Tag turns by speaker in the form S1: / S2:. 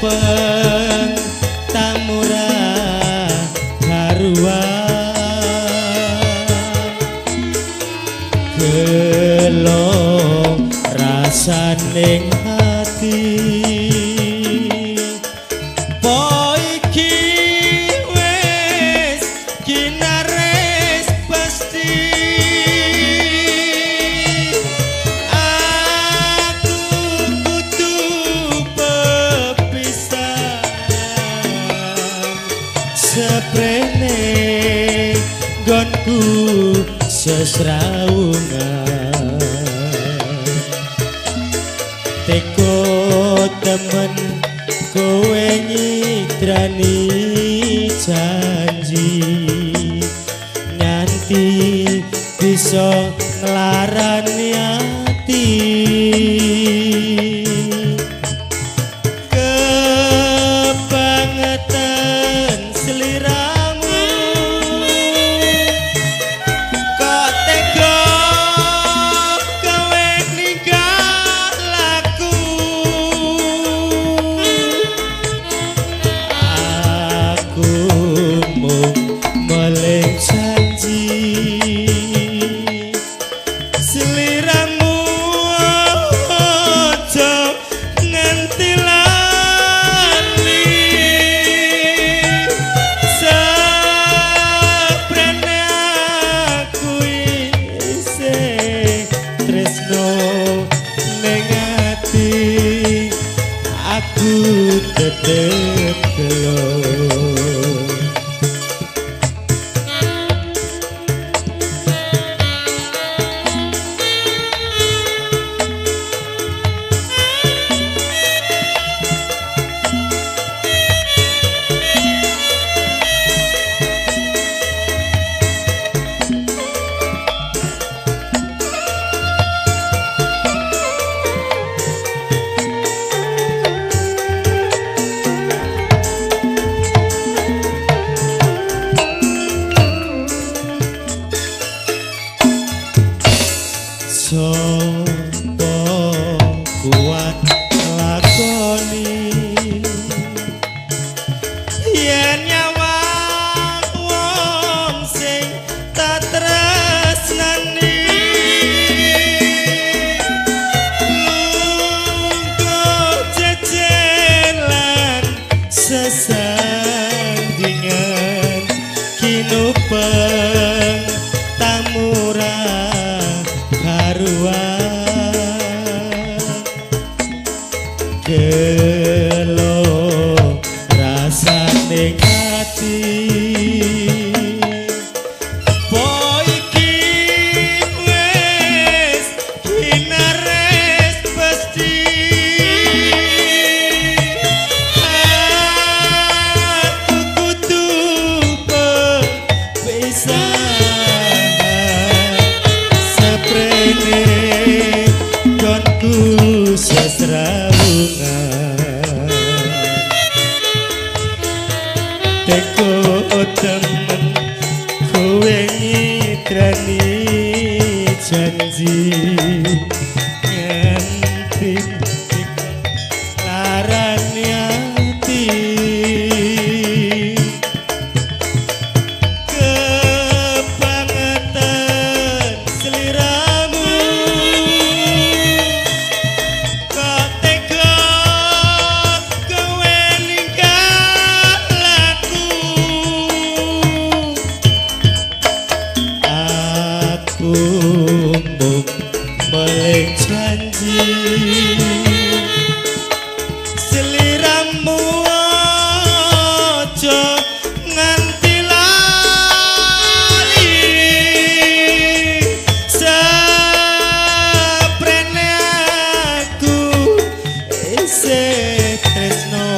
S1: kinupeng tamura haruan gelo rasaning hati poiki wis kinares pasti aku kudu pepisah seprene gonku sesraungan teko temen kowe nyidrani janji nganti bisa nglarani ati kebangetan seliramu kok tega kowe ninggal aku mung meleng janji seliramu aja nganti lali saprene aku isih tresno ning ati aku tetep gelo sopo kuat lakoni yen nyawang wong sing tak tresnani lungguh jejelan sesandingan kinupeng tamura haruan gelo rasane hati poiki wis kinares pasti aku kudu pepisah gonku sesraungan teko temen kowe nyidrani janji nganti larani ati kebangetan seliramu kok tega kowe ninggal aku mung meleng janji seliramu aja nganti lali saprene aku isih tresno